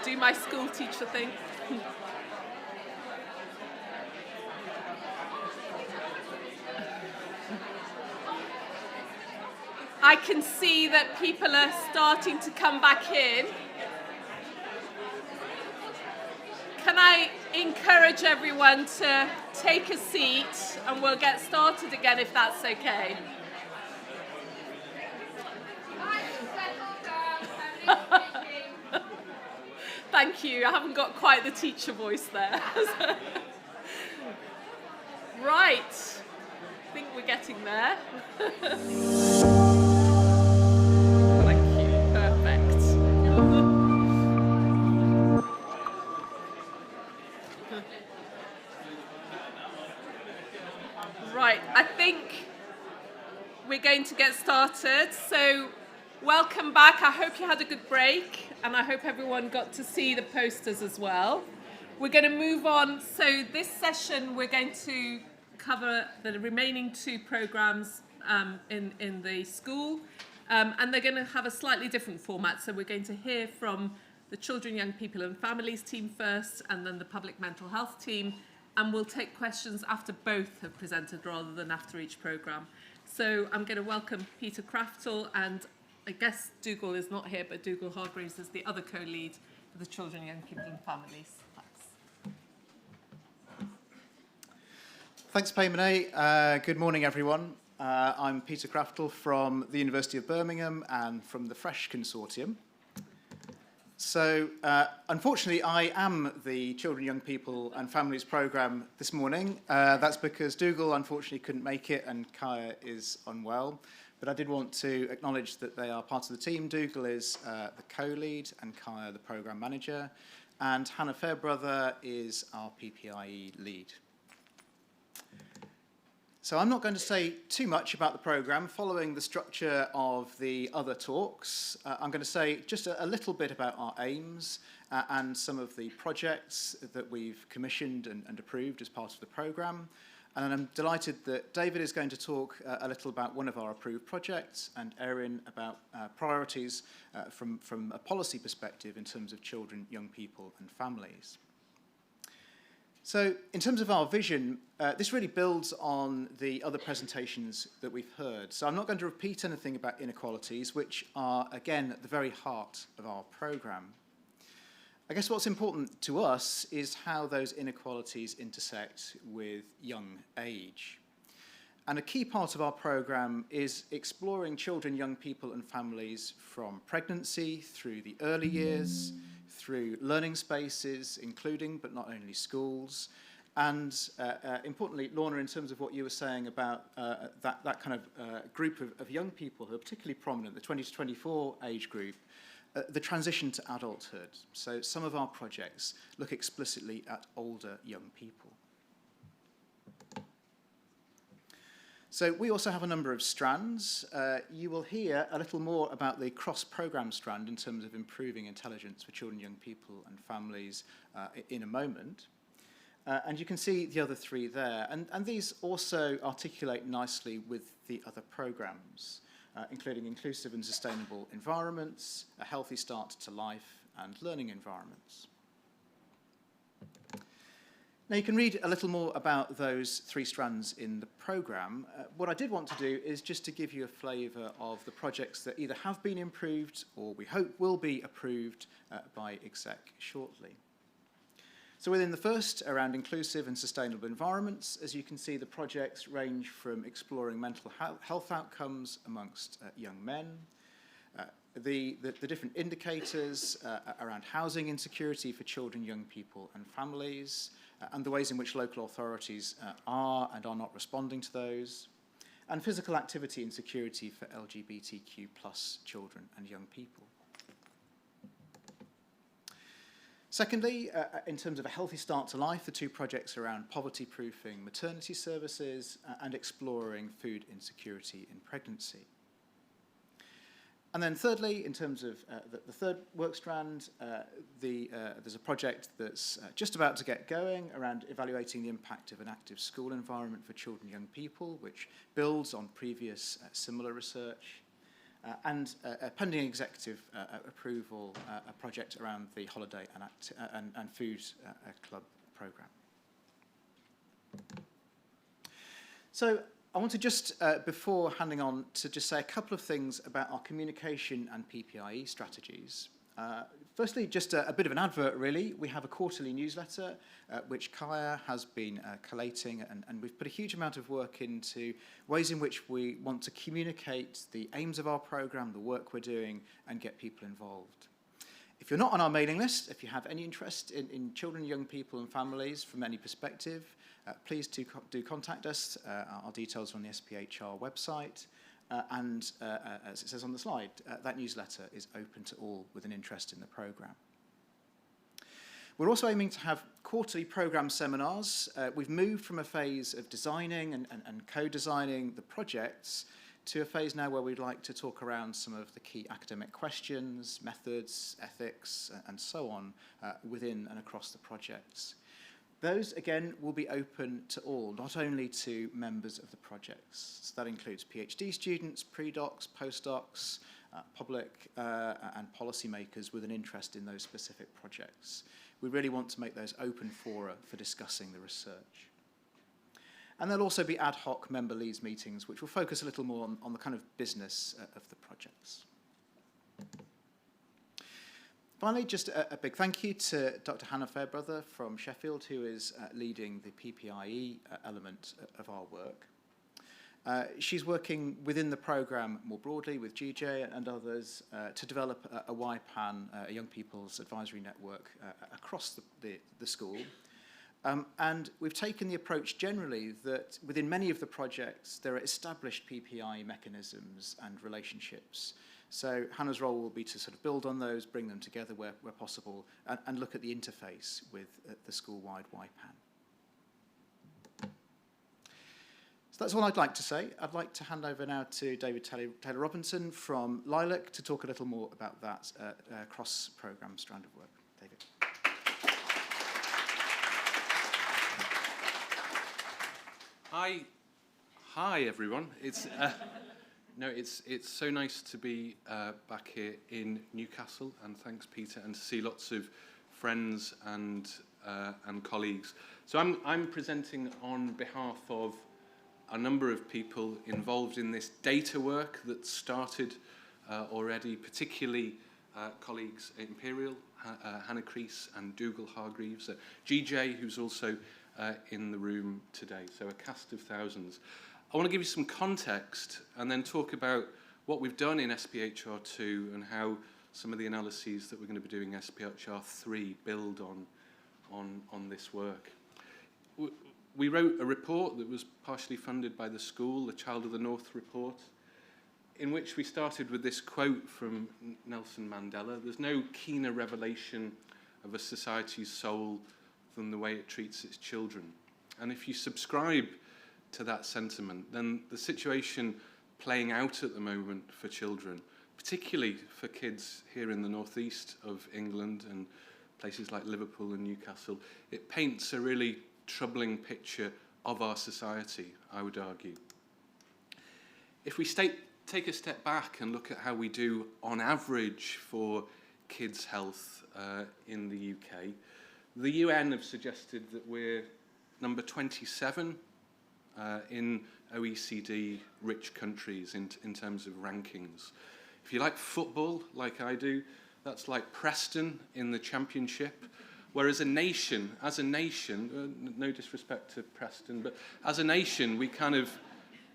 Do my school teacher thing. I can see that people are starting to come back in. Can I encourage everyone to take a seat and we'll get started again if that's okay? Thank you. I haven't got quite the teacher voice there. Right. I think we're getting there. Thank you. Perfect. Right. I think we're going to get started. So welcome back. I hope you had a good break and I hope everyone got to see the posters as well. We're going to move on. So this session we're going to cover the remaining two programmes in the school and they're going to have a slightly different format. So we're going to hear from the Children, Young People and Families team first and then the Public Mental Health team, and we'll take questions after both have presented rather than after each programme. So I'm going to welcome Peter Craftle, and I guess Dougal is not here, but Dougal Hargreaves is the other co-lead for the Children, Young People and Families. Thanks, Paymonay. Good morning, everyone. I'm Peter Craftle from the University of Birmingham and from the FRESH Consortium. So, unfortunately, I am the Children, Young People and Families programme this morning. That's because Dougal, unfortunately, couldn't make it and Kaya is unwell. But I did want to acknowledge that they are part of the team. Dougal is the co-lead and Kaya the programme manager. And Hannah Fairbrother is our PPIE lead. So I'm not going to say too much about the programme. Following the structure of the other talks, I'm going to say just a little bit about our aims and some of the projects that we've commissioned and approved as part of the programme. And I'm delighted that David is going to talk a little about one of our approved projects, and Erin about priorities from a policy perspective in terms of children, young people and families. So in terms of our vision, this really builds on the other presentations that we've heard. So I'm not going to repeat anything about inequalities, which are, again, at the very heart of our programme. I guess what's important to us is how those inequalities intersect with young age. And a key part of our programme is exploring children, young people and families from pregnancy through the early years, through learning spaces, including but not only schools, and importantly, Lorna, in terms of what you were saying about that kind of group of young people who are particularly prominent, the 20 to 24 age group, the transition to adulthood. So some of our projects look explicitly at older young people. So we also have a number of strands. You will hear a little more about the cross-programme strand in terms of improving intelligence for children, young people and families in a moment. And you can see the other three there. And these also articulate nicely with the other programmes, including inclusive and sustainable environments, a healthy start to life, and learning environments. Now, you can read a little more about those three strands in the programme. What I did want to do is just to give you a flavour of the projects that either have been improved or we hope will be approved by exec shortly. So within the first, around inclusive and sustainable environments, as you can see, the projects range from exploring mental health outcomes amongst young men, the different indicators around housing insecurity for children, young people and families, and the ways in which local authorities are and are not responding to those, and physical activity insecurity for LGBTQ+ children and young people. Secondly, in terms of a healthy start to life, the two projects around poverty-proofing maternity services and exploring food insecurity in pregnancy. And then thirdly, in terms of the third work strand, there's a project that's just about to get going around evaluating the impact of an active school environment for children and young people, which builds on previous similar research. And pending executive approval, a project around the holiday and food club programme. So I want to just, before handing on, to just say a couple of things about our communication and PPIE strategies. Firstly, just a bit of an advert, really. We have a quarterly newsletter, which Kaya has been collating, and we've put a huge amount of work into ways in which we want to communicate the aims of our programme, the work we're doing, and get people involved. If you're not on our mailing list, if you have any interest in children, young people and families from any perspective, please do contact us. Our details are on the SPHR website. And as it says on the slide, that newsletter is open to all with an interest in the programme. We're also aiming to have quarterly programme seminars. We've moved from a phase of designing and co-designing the projects to a phase now where we'd like to talk around some of the key academic questions, methods, ethics, and so on within and across the projects. Those, again, will be open to all, not only to members of the projects. So that includes PhD students, pre-docs, postdocs, public and policymakers with an interest in those specific projects. We really want to make those open fora for discussing the research. And there'll also be ad hoc member leads meetings, which will focus a little more on the kind of business of the projects. Finally, just a big thank you to Dr. Hannah Fairbrother from Sheffield, who is leading the PPIE element of our work. She's working within the programme more broadly with GJ and others to develop a YPAN, a Young People's Advisory Network, across the school. And we've taken the approach generally that within many of the projects, there are established PPIE mechanisms and relationships. So Hannah's role will be to sort of build on those, bring them together where possible, and look at the interface with the school-wide YPAN. So that's all I'd like to say. I'd like to hand over now to David Taylor-Robinson from Lilac to talk a little more about that cross-programme strand of work. David. Hi everyone. It's so nice to be back here in Newcastle, and thanks Peter, and to see lots of friends and colleagues. So I'm presenting on behalf of a number of people involved in this data work that started already, particularly colleagues at Imperial, Hannah Crease and Dougal Hargreaves, GJ, who's also in the room today, so a cast of thousands. I want to give you some context and then talk about what we've done in SPHR2 and how some of the analyses that we're going to be doing in SPHR3 build on this work. We wrote a report that was partially funded by the school, the Child of the North report, in which we started with this quote from Nelson Mandela: "There's no keener revelation of a society's soul than the way it treats its children." And if you subscribe to that sentiment, then the situation playing out at the moment for children, particularly for kids here in the northeast of England and places like Liverpool and Newcastle, it paints a really troubling picture of our society, I would argue. If we take a step back and look at how we do on average for kids' health in the UK, the UN have suggested that we're number 27 in OECD rich countries in terms of rankings. If you like football, like I do, that's like Preston in the Championship. Whereas as a nation, no disrespect to Preston, but as a nation, we kind of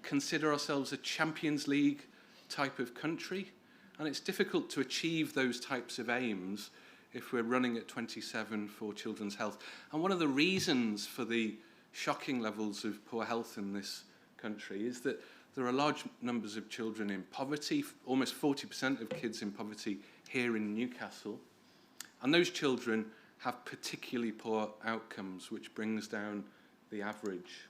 consider ourselves a Champions League type of country. And it's difficult to achieve those types of aims if we're running at 27 for children's health. And one of the reasons for the shocking levels of poor health in this country is that there are large numbers of children in poverty, almost 40% of kids in poverty here in Newcastle. And those children have particularly poor outcomes, which brings down the average.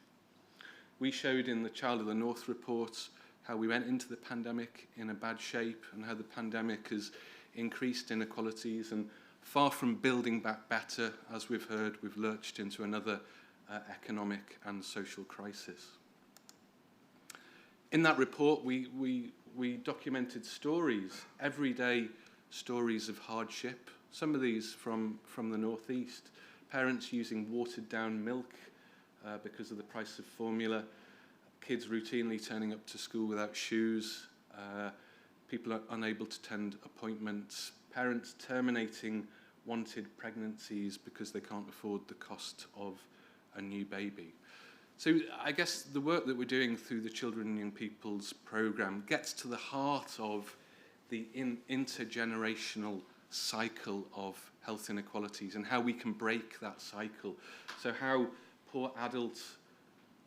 We showed in the Child of the North reports how we went into the pandemic in a bad shape and how the pandemic has increased inequalities, and far from building back better, as we've heard, we've lurched into another economic and social crisis. In that report, we documented stories, everyday stories of hardship. Some of these from the northeast, parents using watered down milk because of the price of formula, kids routinely turning up to school without shoes, people are unable to attend appointments, parents terminating wanted pregnancies because they can't afford the cost of a new baby. So I guess the work that we're doing through the Children and Young People's programme gets to the heart of the intergenerational cycle of health inequalities and how we can break that cycle. So how poor adult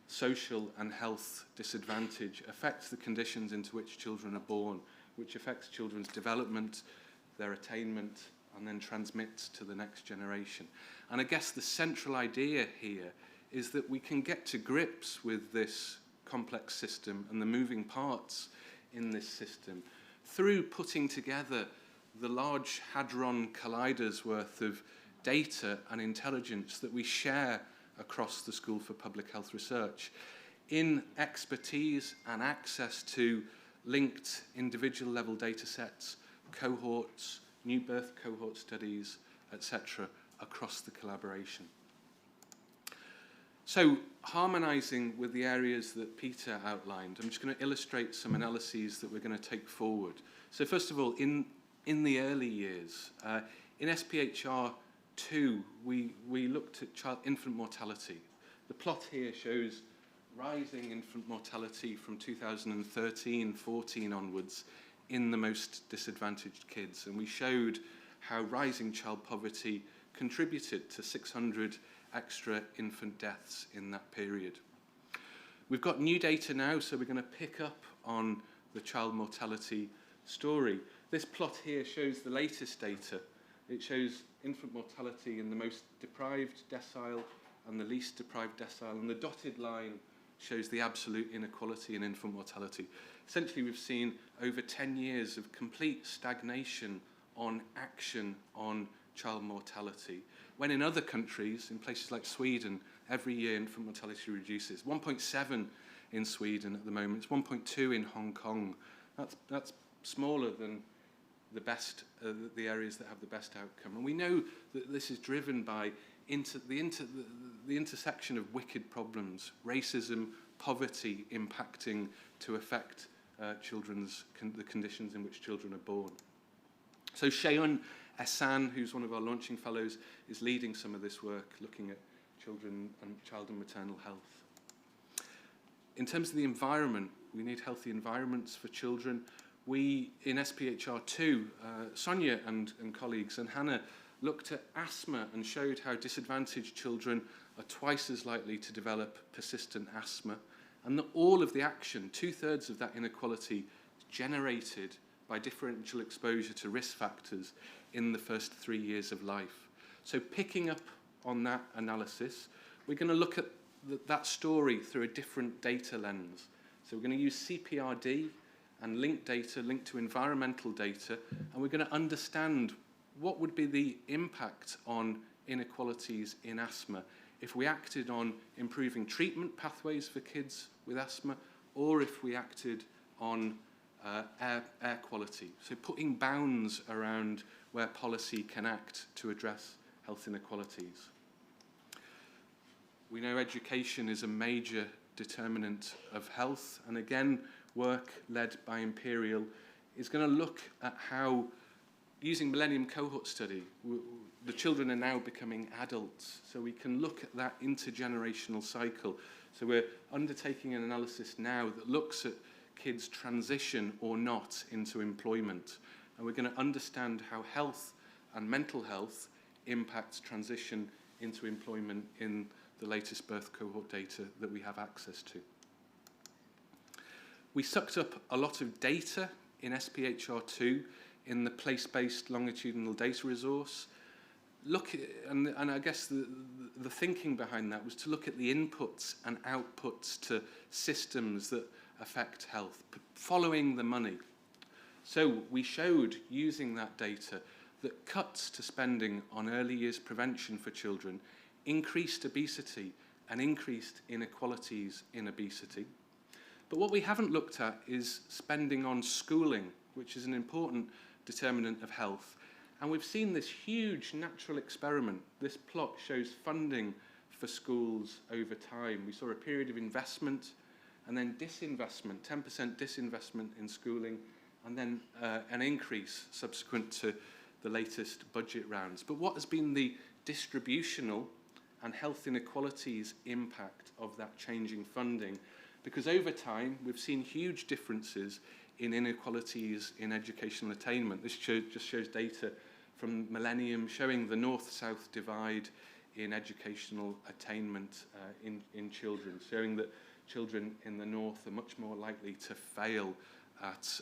social and health disadvantage affects the conditions into which children are born, which affects children's development, their attainment, and then transmits to the next generation. And I guess the central idea here is that we can get to grips with this complex system and the moving parts in this system through putting together the large hadron colliders worth of data and intelligence that we share across the School for Public Health Research in expertise and access to linked individual level data sets, cohorts, new birth cohort studies, etc., across the collaboration. So, harmonising with the areas that Peter outlined, I'm just going to illustrate some analyses that we're going to take forward. So first of all, in the early years, in SPHR2, we looked at infant mortality. The plot here shows rising infant mortality from 2013-14 onwards in the most disadvantaged kids. And we showed how rising child poverty contributed to 600 extra infant deaths in that period. We've got new data now, so we're going to pick up on the child mortality story. This plot here shows the latest data. It shows infant mortality in the most deprived decile and the least deprived decile, and the dotted line shows the absolute inequality in infant mortality. Essentially, we've seen over 10 years of complete stagnation on action on child mortality, when in other countries, in places like Sweden, every year infant mortality reduces. 1.7 in Sweden at the moment, it's 1.2 in Hong Kong. That's smaller than the best, the areas that have the best outcome. And we know that this is driven by the intersection of wicked problems, racism, poverty impacting to affect the conditions in which children are born. So Sheon Ehsan, who's one of our launching fellows, is leading some of this work, looking at children and child and maternal health. In terms of the environment, we need healthy environments for children. We, in SPHR2, Sonia and colleagues and Hannah looked at asthma and showed how disadvantaged children are twice as likely to develop persistent asthma, and that all of the action, 2/3 of that inequality, is generated by differential exposure to risk factors in the first 3 years of life. So picking up on that analysis, we're going to look at that story through a different data lens. So we're going to use CPRD and linked data, linked to environmental data, and we're going to understand what would be the impact on inequalities in asthma if we acted on improving treatment pathways for kids with asthma, or if we acted on air quality. So putting bounds around where policy can act to address health inequalities. We know education is a major determinant of health, and again, work led by Imperial is going to look at how, using Millennium Cohort Study, the children are now becoming adults, so we can look at that intergenerational cycle. So we're undertaking an analysis now that looks at kids' transition or not into employment, and we're going to understand how health and mental health impacts transition into employment in the latest birth cohort data that we have access to. We sucked up a lot of data in SPHR2 in the place-based longitudinal data resource. And I guess the thinking behind that was to look at the inputs and outputs to systems that affect health, following the money. So we showed, using that data, that cuts to spending on early years prevention for children increased obesity and increased inequalities in obesity. But what we haven't looked at is spending on schooling, which is an important determinant of health. And we've seen this huge natural experiment. This plot shows funding for schools over time. We saw a period of investment and then disinvestment, 10% disinvestment in schooling, and then an increase subsequent to the latest budget rounds. But what has been the distributional and health inequalities impact of that changing funding? Because over time, we've seen huge differences in inequalities in educational attainment. This just shows data from Millennium showing the north-south divide in educational attainment in children, showing that children in the north are much more likely to fail at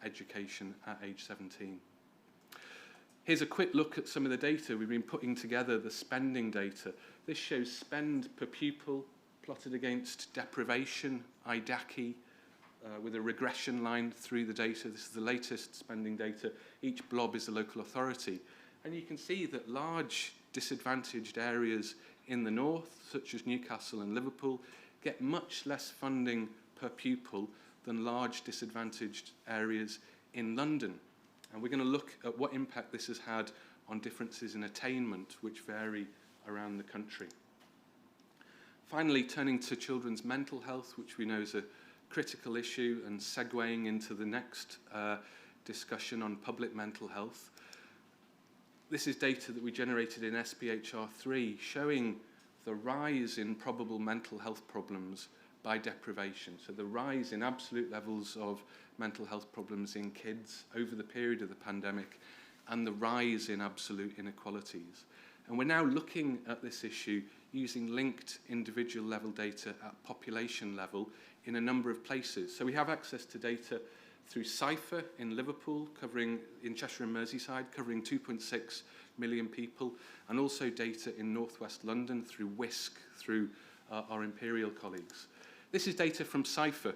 education at age 17. Here's a quick look at some of the data. We've been putting together the spending data. This shows spend per pupil plotted against deprivation, IDACI, with a regression line through the data. This is the latest spending data. Each blob is a local authority. And you can see that large disadvantaged areas in the north, such as Newcastle and Liverpool, get much less funding per pupil than large disadvantaged areas in London. And we're going to look at what impact this has had on differences in attainment, which vary around the country. Finally, turning to children's mental health, which we know is a critical issue, and segueing into the next discussion on public mental health. This is data that we generated in SPHR3 showing the rise in probable mental health problems by deprivation. So the rise in absolute levels of mental health problems in kids over the period of the pandemic, and the rise in absolute inequalities. And we're now looking at this issue using linked individual level data at population level in a number of places. So we have access to data through SPHR in Liverpool, covering in Cheshire and Merseyside, covering 2.6 million people, and also data in northwest London through WISC, through our Imperial colleagues. This is data from SPHR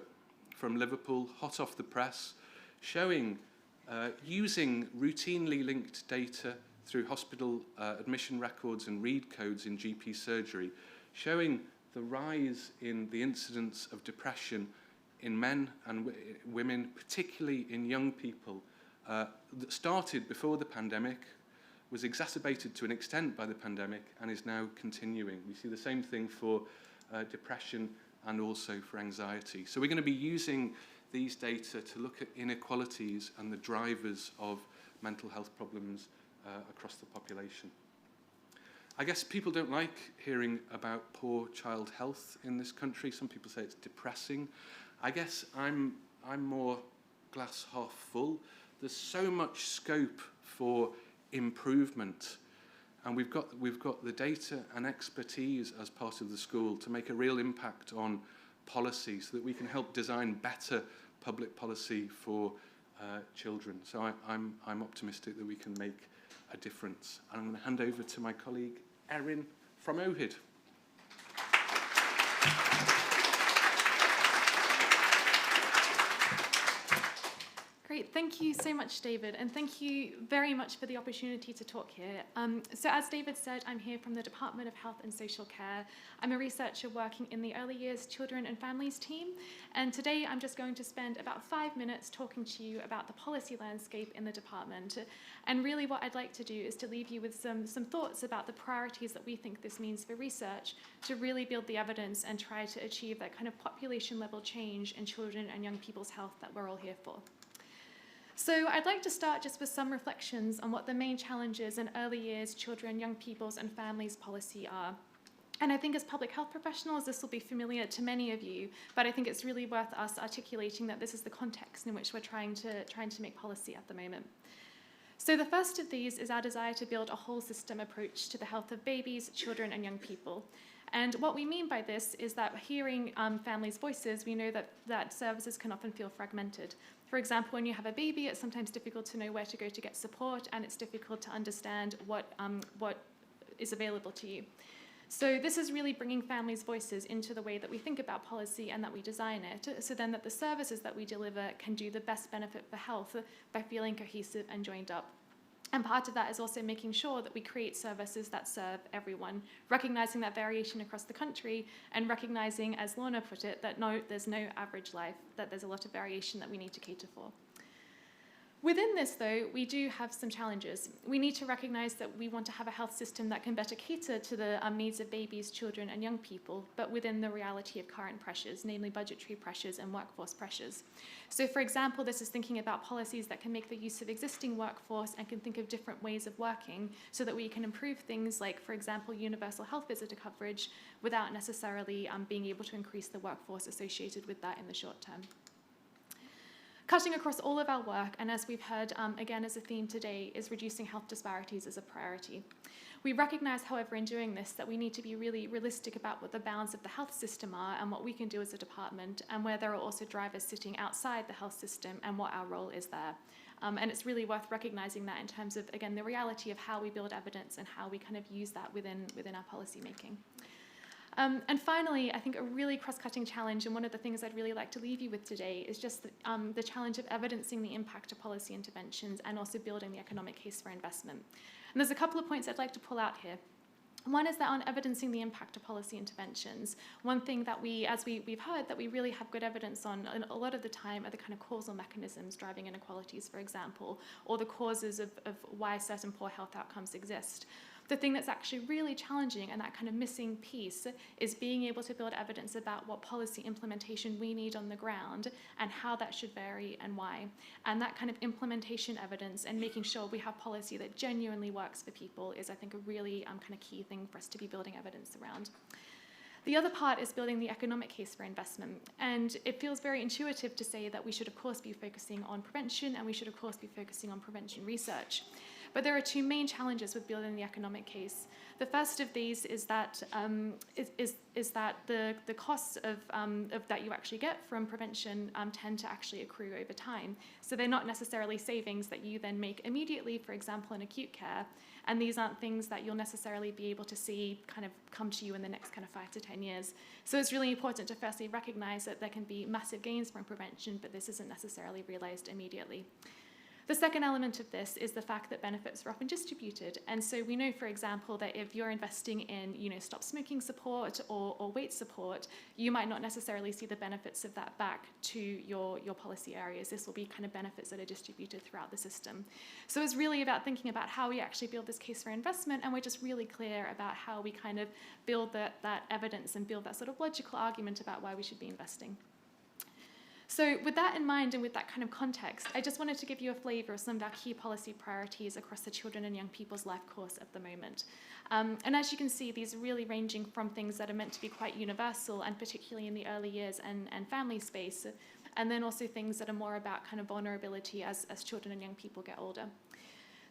from Liverpool, hot off the press, showing using routinely linked data through hospital admission records and read codes in GP surgery, showing the rise in the incidence of depression in men and women, particularly in young people, that started before the pandemic, was exacerbated to an extent by the pandemic, and is now continuing. We see the same thing for depression and also for anxiety. So we're going to be using these data to look at inequalities and the drivers of mental health problems across the population. I guess people don't like hearing about poor child health in this country. Some people say it's depressing. I guess I'm more glass half full. There's so much scope for improvement, and we've got the data and expertise as part of the school to make a real impact on policy so that we can help design better public policy for children. So I'm optimistic that we can make a difference. And I'm going to hand over to my colleague Erin from OHID. Great, thank you so much, David, and thank you very much for the opportunity to talk here. So as David said, I'm here from the Department of Health and Social Care. I'm a researcher working in the Early Years Children and Families team, and today I'm just going to spend about 5 minutes talking to you about the policy landscape in the department. And really what I'd like to do is to leave you with some thoughts about the priorities that we think this means for research to really build the evidence and try to achieve that kind of population level change in children and young people's health that we're all here for. So I'd like to start just with some reflections on what the main challenges in early years children, young people's and families policy are. And I think as public health professionals, this will be familiar to many of you, but I think it's really worth us articulating that this is the context in which we're trying to make policy at the moment. So the first of these is our desire to build a whole system approach to the health of babies, children and young people. And what we mean by this is that hearing families' voices, we know that services can often feel fragmented. For example, when you have a baby, it's sometimes difficult to know where to go to get support, and it's difficult to understand what is available to you. So this is really bringing families' voices into the way that we think about policy and that we design it, so then that the services that we deliver can do the best benefit for health by feeling cohesive and joined up. And part of that is also making sure that we create services that serve everyone, recognizing that variation across the country and recognizing, as Lorna put it, that there's no average life, that there's a lot of variation that we need to cater for. Within this, though, we do have some challenges. We need to recognize that we want to have a health system that can better cater to the needs of babies, children, and young people, but within the reality of current pressures, namely budgetary pressures and workforce pressures. So, for example, this is thinking about policies that can make the use of existing workforce and can think of different ways of working so that we can improve things like, for example, universal health visitor coverage without necessarily being able to increase the workforce associated with that in the short term. Cutting across all of our work, and as we've heard again as a theme today, is reducing health disparities as a priority. We recognize, however, in doing this, that we need to be really realistic about what the bounds of the health system are and what we can do as a department, and where there are also drivers sitting outside the health system and what our role is there. And it's really worth recognizing that in terms of, again, the reality of how we build evidence and how we kind of use that within our policy making. And finally, I think a really cross-cutting challenge, and one of the things I'd really like to leave you with today, is just the challenge of evidencing the impact of policy interventions and also building the economic case for investment. And there's a couple of points I'd like to pull out here. One is that on evidencing the impact of policy interventions, one thing that we've heard that we really have good evidence on a lot of the time are the kind of causal mechanisms driving inequalities, for example, or the causes of why certain poor health outcomes exist. The thing that's actually really challenging and that kind of missing piece is being able to build evidence about what policy implementation we need on the ground and how that should vary and why. And that kind of implementation evidence and making sure we have policy that genuinely works for people is, I think, a really kind of key thing for us to be building evidence around. The other part is building the economic case for investment. And it feels very intuitive to say that we should, of course, be focusing on prevention and we should, of course, be focusing on prevention research. But there are two main challenges with building the economic case. The first of these is that the costs of that you actually get from prevention tend to actually accrue over time. So they're not necessarily savings that you then make immediately, for example, in acute care. And these aren't things that you'll necessarily be able to see kind of come to you in the next kind of 5 to 10 years. So it's really important to firstly recognize that there can be massive gains from prevention, but this isn't necessarily realized immediately. The second element of this is the fact that benefits are often distributed. And so we know, for example, that if you're investing in, stop smoking support or weight support, you might not necessarily see the benefits of that back to your policy areas. This will be kind of benefits that are distributed throughout the system. So it's really about thinking about how we actually build this case for investment, and we're just really clear about how we kind of build that evidence and build that sort of logical argument about why we should be investing. So with that in mind and with that kind of context, I just wanted to give you a flavour of some of our key policy priorities across the children and young people's life course at the moment. And as you can see, these are really ranging from things that are meant to be quite universal, and particularly in the early years and family space, and then also things that are more about kind of vulnerability as children and young people get older.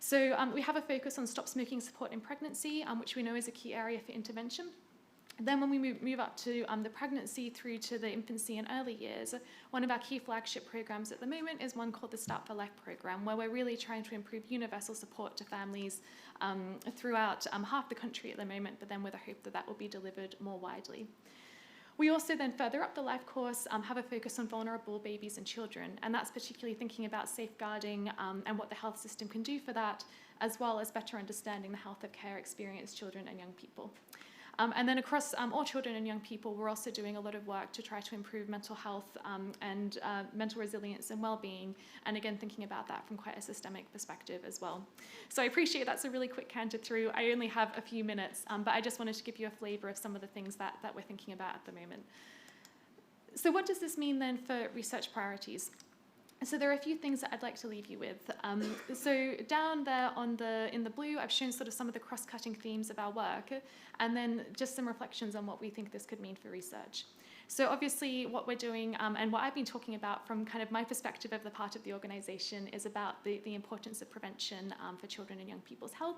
So we have a focus on stop smoking support in pregnancy, which we know is a key area for intervention. Then when we move up to the pregnancy through to the infancy and early years, one of our key flagship programs at the moment is one called the Start for Life program, where we're really trying to improve universal support to families throughout half the country at the moment, but then with a hope that that will be delivered more widely. We also then further up the life course have a focus on vulnerable babies and children, and that's particularly thinking about safeguarding and what the health system can do for that, as well as better understanding the health of care experienced children and young people. And then across all children and young people, we're also doing a lot of work to try to improve mental health and mental resilience and well-being, and again, thinking about that from quite a systemic perspective as well. So I appreciate that's a really quick canter through. I only have a few minutes, but I just wanted to give you a flavour of some of the things that we're thinking about at the moment. So what does this mean then for research priorities? So there are a few things that I'd like to leave you with. So down there in the blue, I've shown sort of some of the cross-cutting themes of our work, and then just some reflections on what we think this could mean for research. So obviously what we're doing, and what I've been talking about from kind of my perspective of the part of the organisation, is about the importance of prevention for children and young people's health.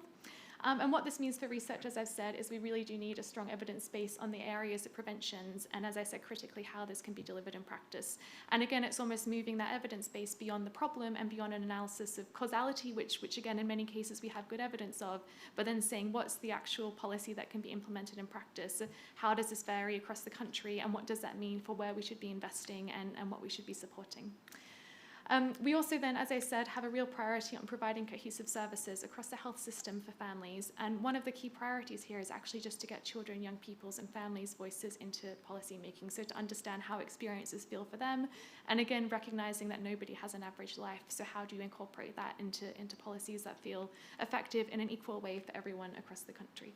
And what this means for research, as I've said, is we really do need a strong evidence base on the areas of preventions, and as I said, critically, how this can be delivered in practice. And again, it's almost moving that evidence base beyond the problem and beyond an analysis of causality, which again, in many cases, we have good evidence of, but then saying what's the actual policy that can be implemented in practice? How does this vary across the country, and what does that mean for where we should be investing and what we should be supporting? We also then, as I said, have a real priority on providing cohesive services across the health system for families. And one of the key priorities here is actually just to get children, young people's and families' voices into policy making. So to understand how experiences feel for them. And again, recognizing that nobody has an average life. So how do you incorporate that into policies that feel effective in an equal way for everyone across the country?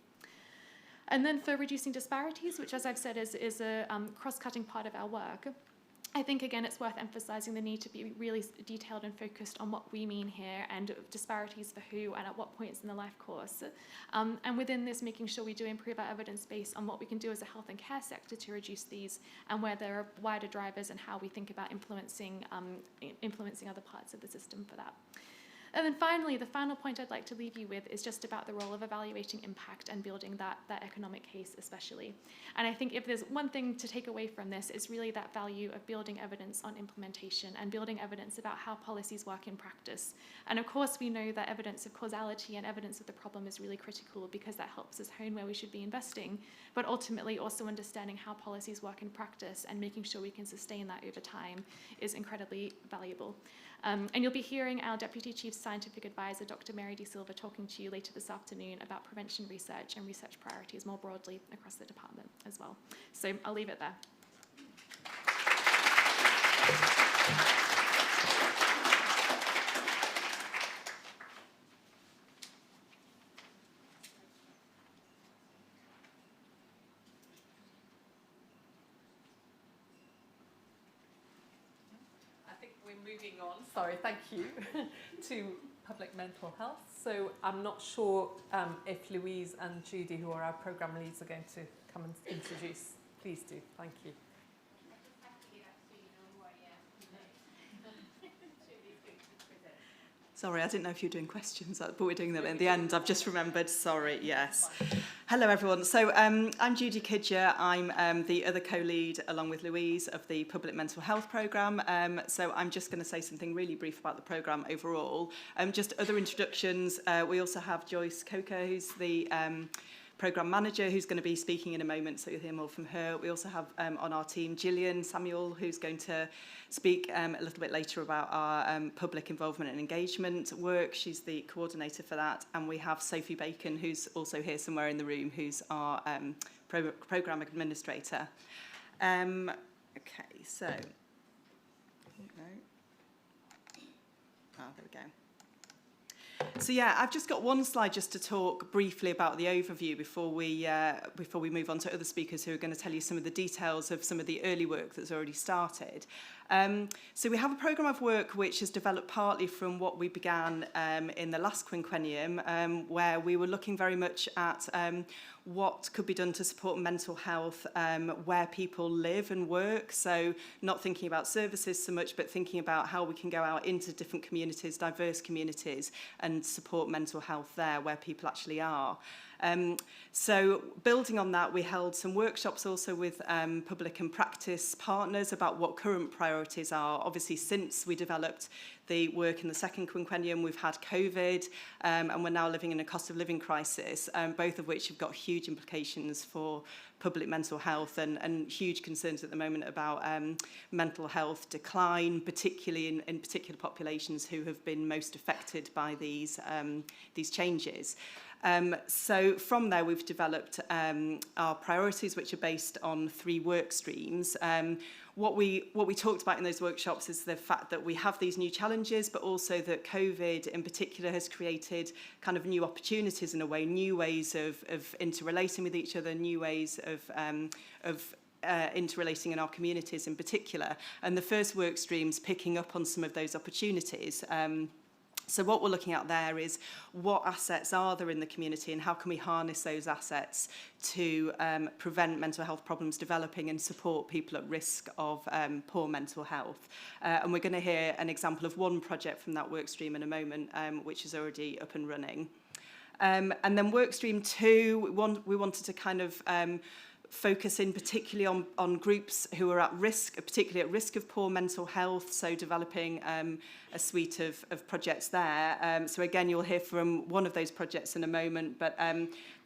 And then for reducing disparities, which as I've said is a cross-cutting part of our work, I think, again, it's worth emphasising the need to be really detailed and focused on what we mean here, and disparities for who and at what points in the life course. And within this, making sure we do improve our evidence base on what we can do as a health and care sector to reduce these, and where there are wider drivers and how we think about influencing other parts of the system for that. And then finally, the final point I'd like to leave you with is just about the role of evaluating impact and building that economic case especially. And I think if there's one thing to take away from this, it's really that value of building evidence on implementation and building evidence about how policies work in practice. And of course, we know that evidence of causality and evidence of the problem is really critical, because that helps us hone where we should be investing, but ultimately also understanding how policies work in practice and making sure we can sustain that over time is incredibly valuable. And you'll be hearing our Deputy Chief Scientific Advisor, Dr. Mary D. Silva, talking to you later this afternoon about prevention research and research priorities more broadly across the department as well. So I'll leave it there. Moving on, sorry, thank you, to public mental health. So I'm not sure if Louise and Judy, who are our programme leads, are going to come and introduce. Please do, thank you. Sorry, I didn't know if you were doing questions, but we're doing them at the end. I've just remembered, sorry, yes. Hello, everyone. So I'm Judy Kidger. I'm the other co-lead, along with Louise, of the Public Mental Health Programme. So I'm just going to say something really brief about the programme overall. Just other introductions. We also have Joyce Coker, who's the programme manager, who's going to be speaking in a moment, so you'll hear more from her. We also have on our team Gillian Samuel, who's going to speak a little bit later about our public involvement and engagement work. She's the coordinator for that. And we have Sophie Bacon, who's also here somewhere in the room, who's our programme administrator. Okay, so, there we go. So yeah, I've just got one slide just to talk briefly about the overview before we move on to other speakers who are going to tell you some of the details of some of the early work that's already started. So we have a programme of work which has developed partly from what we began in the last quinquennium, where we were looking very much at what could be done to support mental health where people live and work. So not thinking about services so much, but thinking about how we can go out into different communities, diverse communities, and support mental health there where people actually are. So building on that, we held some workshops also with public and practice partners about what current priorities are. Obviously, since we developed the work in the second quinquennium, we've had COVID, and we're now living in a cost of living crisis, both of which have got huge implications for public mental health and huge concerns at the moment about mental health decline, particularly in particular populations who have been most affected by these changes. So from there, we've developed our priorities, which are based on 3 work streams. What we talked about in those workshops is the fact that we have these new challenges, but also that COVID in particular has created kind of new opportunities in a way, new ways of interrelating with each other, new ways of interrelating in our communities in particular. And the first work stream's picking up on some of those opportunities. So what we're looking at there is what assets are there in the community and how can we harness those assets to prevent mental health problems developing and support people at risk of poor mental health. And we're going to hear an example of one project from that work stream in a moment, which is already up and running. And then work stream 2, we wanted to kind of focus in particularly on groups who are at risk, particularly at risk of poor mental health, so developing a suite of projects there. So again, you'll hear from one of those projects in a moment, but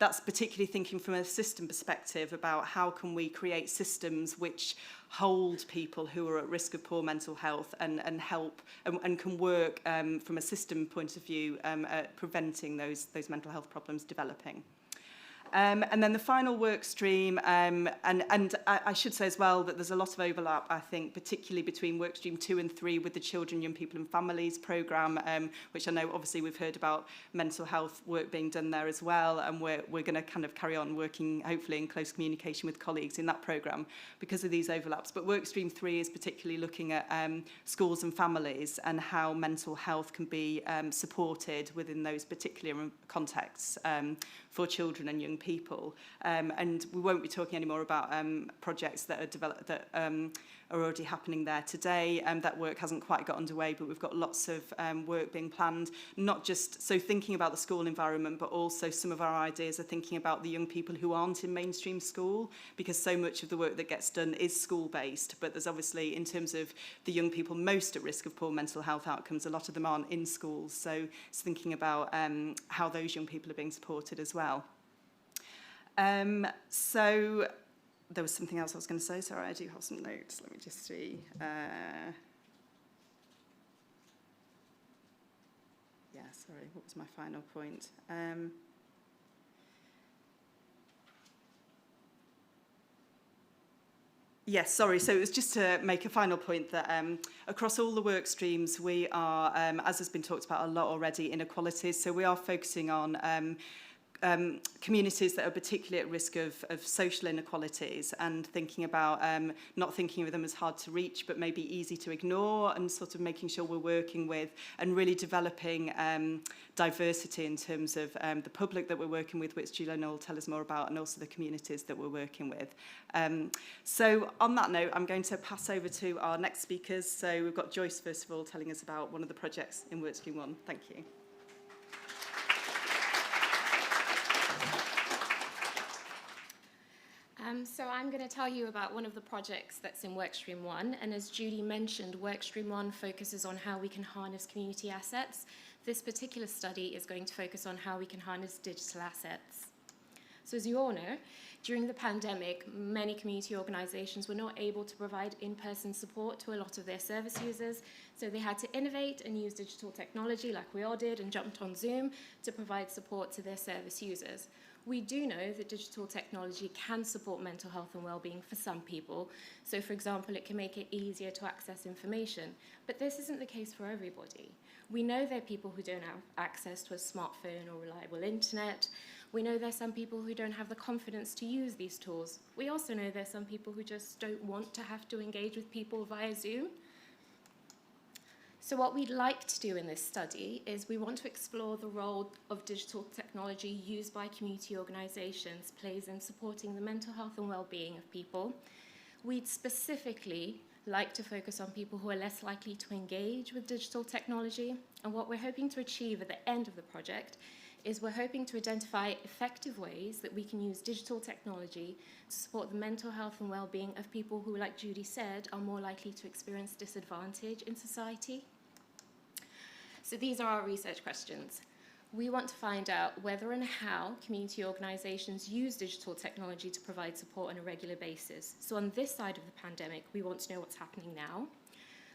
that's particularly thinking from a system perspective about how can we create systems which hold people who are at risk of poor mental health and help and can work from a system point of view at preventing those mental health problems developing. And then the final work stream, and I should say as well that there's a lot of overlap, I think, particularly between work stream 2 and 3 with the Children, Young People and Families programme, which I know obviously we've heard about mental health work being done there as well, and we're going to kind of carry on working, hopefully in close communication with colleagues in that programme because of these overlaps. But work stream 3 is particularly looking at schools and families and how mental health can be supported within those particular contexts for children and young people. And we won't be talking anymore about projects that are developed that are already happening there today. That work hasn't quite got underway, but we've got lots of work being planned, not just so thinking about the school environment, but also some of our ideas are thinking about the young people who aren't in mainstream school, because so much of the work that gets done is school-based, but there's obviously, in terms of the young people most at risk of poor mental health outcomes, a lot of them aren't in schools, so it's thinking about how those young people are being supported as well. So there was something else I was going to say. Sorry, I do have some notes. Let me just see. Yeah, sorry, what was my final point? Yes, sorry. So it was just to make a final point that across all the work streams, we are, as has been talked about a lot already, inequalities. So we are focusing on communities that are particularly at risk of social inequalities and thinking about not thinking of them as hard to reach but maybe easy to ignore, and sort of making sure we're working with and really developing diversity in terms of the public that we're working with, which Julian will tell us more about, and also the communities that we're working with. So on that note, I'm going to pass over to our next speakers. So we've got Joyce, first of all, telling us about one of the projects in Work Stream 1. Thank you. So I'm going to tell you about one of the projects that's in Workstream 1, and as Judy mentioned, Workstream 1 focuses on how we can harness community assets. This particular study is going to focus on how we can harness digital assets. So as you all know, during the pandemic, many community organisations were not able to provide in-person support to a lot of their service users, so they had to innovate and use digital technology like we all did and jumped on Zoom to provide support to their service users. We do know that digital technology can support mental health and well-being for some people. So, for example, it can make it easier to access information. But this isn't the case for everybody. We know there are people who don't have access to a smartphone or reliable internet. We know there are some people who don't have the confidence to use these tools. We also know there are some people who just don't want to have to engage with people via Zoom. So what we'd like to do in this study is we want to explore the role of digital technology used by community organisations plays in supporting the mental health and well-being of people. We'd specifically like to focus on people who are less likely to engage with digital technology, and what we're hoping to achieve at the end of the project is we're hoping to identify effective ways that we can use digital technology to support the mental health and well-being of people who, like Judy said, are more likely to experience disadvantage in society. So these are our research questions. We want to find out whether and how community organisations use digital technology to provide support on a regular basis. So on this side of the pandemic, we want to know what's happening now.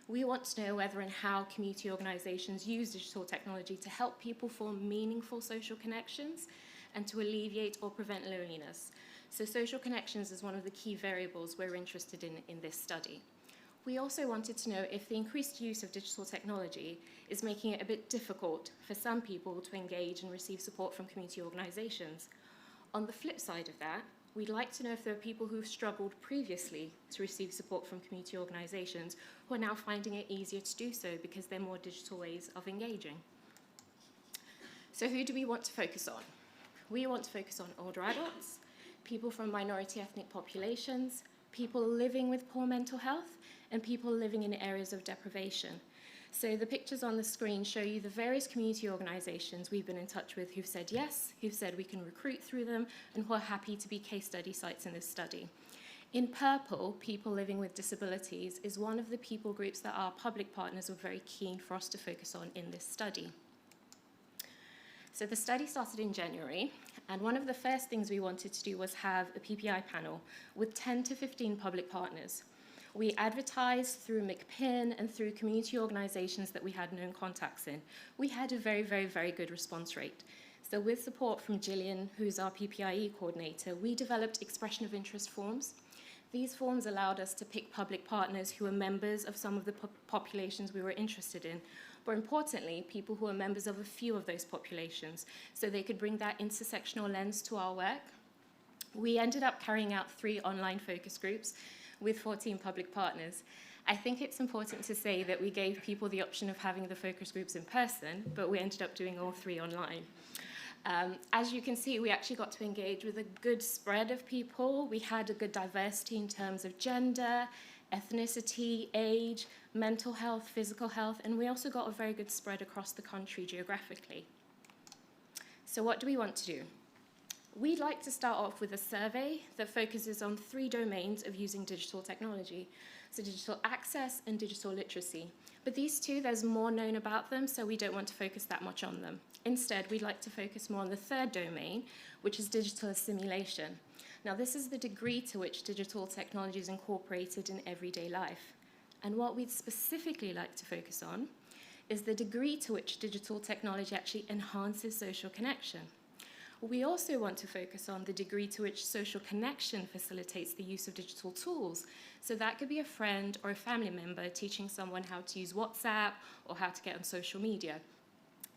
We want to know whether and how community organisations use digital technology to help people form meaningful social connections and to alleviate or prevent loneliness. So social connections is one of the key variables we're interested in this study. We also wanted to know if the increased use of digital technology is making it a bit difficult for some people to engage and receive support from community organisations. On the flip side of that, we'd like to know if there are people who've struggled previously to receive support from community organisations who are now finding it easier to do so because they're more digital ways of engaging. So who do we want to focus on? We want to focus on older adults, people from minority ethnic populations, people living with poor mental health, and people living in areas of deprivation. So the pictures on the screen show you the various community organisations we've been in touch with who've said yes, who've said we can recruit through them, and who are happy to be case study sites in this study. In purple, people living with disabilities is one of the people groups that our public partners were very keen for us to focus on in this study. So the study started in January, and one of the first things we wanted to do was have a PPI panel with 10 to 15 public partners. We advertised through McPin and through community organisations that we had known contacts in. We had a very, very, very good response rate. So with support from Gillian, who's our PPIE coordinator, we developed expression of interest forms. These forms allowed us to pick public partners who were members of some of the populations we were interested in, but importantly, people who are members of a few of those populations, so they could bring that intersectional lens to our work. We ended up carrying out 3 online focus groups with 14 public partners. I think it's important to say that we gave people the option of having the focus groups in person, but we ended up doing all 3 online. As you can see, we actually got to engage with a good spread of people. We had a good diversity in terms of gender, ethnicity, age, mental health, physical health, and we also got a very good spread across the country geographically. So what do we want to do? We'd like to start off with a survey that focuses on 3 domains of using digital technology, so digital access and digital literacy. But these 2, there's more known about them, so we don't want to focus that much on them. Instead, we'd like to focus more on the 3rd domain, which is digital assimilation. Now, this is the degree to which digital technology is incorporated in everyday life. And what we'd specifically like to focus on is the degree to which digital technology actually enhances social connection. We also want to focus on the degree to which social connection facilitates the use of digital tools. So that could be a friend or a family member teaching someone how to use WhatsApp or how to get on social media.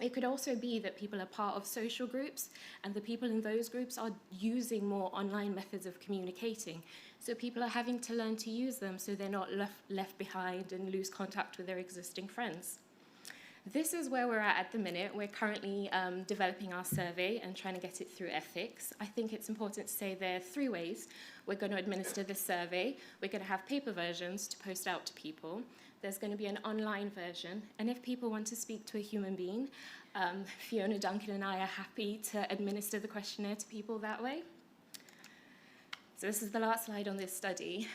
It could also be that people are part of social groups, and the people in those groups are using more online methods of communicating. So people are having to learn to use them so they're not left behind and lose contact with their existing friends. This is where we're at the minute. We're currently developing our survey and trying to get it through ethics. I think it's important to say there are 3 ways we're going to administer this survey. We're going to have paper versions to post out to people. There's going to be an online version. And if people want to speak to a human being, Fiona, Duncan, and I are happy to administer the questionnaire to people that way. So this is the last slide on this study.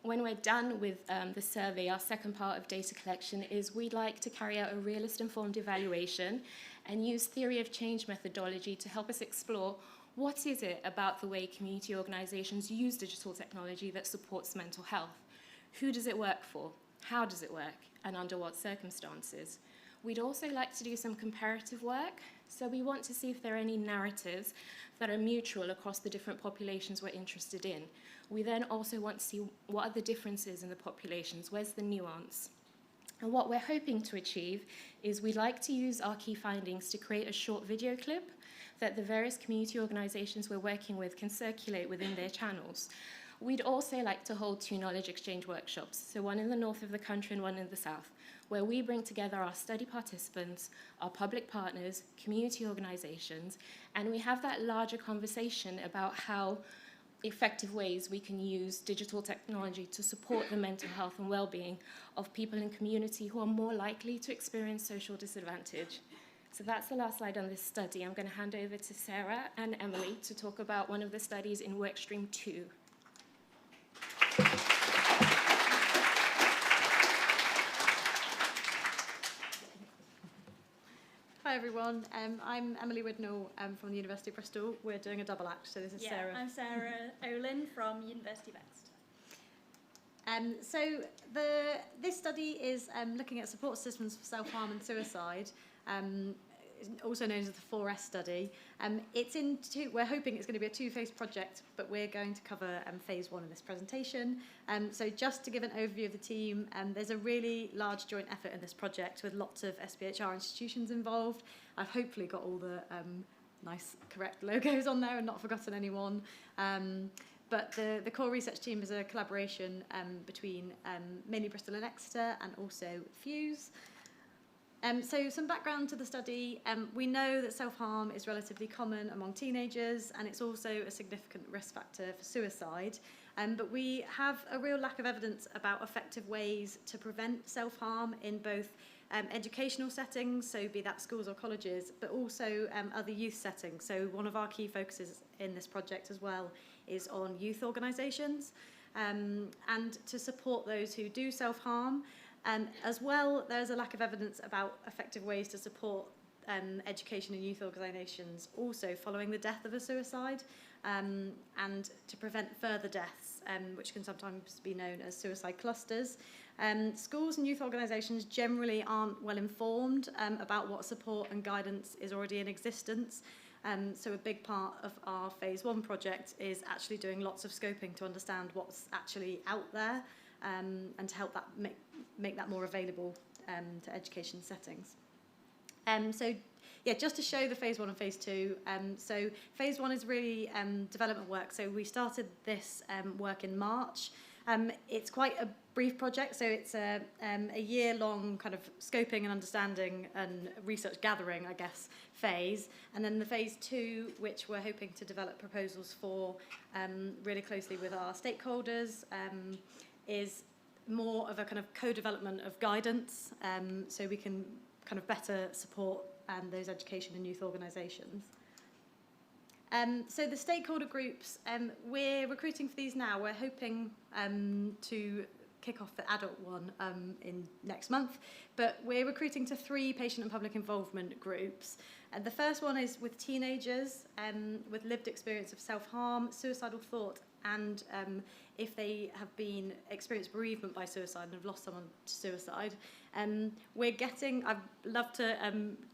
When we're done with the survey, our second part of data collection is we'd like to carry out a realist-informed evaluation and use theory of change methodology to help us explore what is it about the way community organisations use digital technology that supports mental health. Who does it work for? How does it work? And under what circumstances? We'd also like to do some comparative work. So we want to see if there are any narratives that are mutual across the different populations we're interested in. We then also want to see what are the differences in the populations, where's the nuance? And what we're hoping to achieve is we'd like to use our key findings to create a short video clip that the various community organisations we're working with can circulate within their channels. We'd also like to hold 2 knowledge exchange workshops, so one in the north of the country and one in the south, where we bring together our study participants, our public partners, community organisations, and we have that larger conversation about how effective ways we can use digital technology to support the mental health and well-being of people in community who are more likely to experience social disadvantage. So that's the last slide on this study. I'm going to hand over to Sarah and Emily to talk about one of the studies in Workstream 2. Hi everyone, I'm Emily Widnall from the University of Bristol. We're doing a double act, so this is Sarah. I'm Sarah Olin from University of Exeter. This study is looking at support systems for self-harm and suicide, also known as the 4S study. We're hoping it's going to be a two-phase project, but we're going to cover phase 1 in this presentation. So just to give an overview of the team, there's a really large joint effort in this project with lots of SPHR institutions involved. I've hopefully got all the nice, correct logos on there and not forgotten anyone. But the core research team is a collaboration between mainly Bristol and Exeter and also Fuse. So some background to the study. We know that self-harm is relatively common among teenagers, and it's also a significant risk factor for suicide. But we have a real lack of evidence about effective ways to prevent self-harm in both educational settings, so be that schools or colleges, but also other youth settings. So one of our key focuses in this project as well is on youth organisations, and to support those who do self-harm. As well, there's a lack of evidence about effective ways to support education and youth organisations also following the death of a suicide, and to prevent further deaths, which can sometimes be known as suicide clusters. Schools and youth organisations generally aren't well informed about what support and guidance is already in existence. So a big part of our phase 1 project is actually doing lots of scoping to understand what's actually out there, and to help that make that more available to education settings. Just to show the phase 1 and phase 2. So phase 1 is really development work. So we started this work in March. It's quite a brief project, so it's a year-long kind of scoping and understanding and research gathering, I guess, phase. And then the phase 2, which we're hoping to develop proposals for really closely with our stakeholders, is more of a kind of co-development of guidance, so we can kind of better support those education and youth organisations. So the stakeholder groups, we're recruiting for these now. We're hoping to kick off the adult one in next month, but we're recruiting to 3 patient and public involvement groups. And the first one is with teenagers with lived experience of self-harm, suicidal thought, and if they have been experienced bereavement by suicide and have lost someone to suicide. I'd love to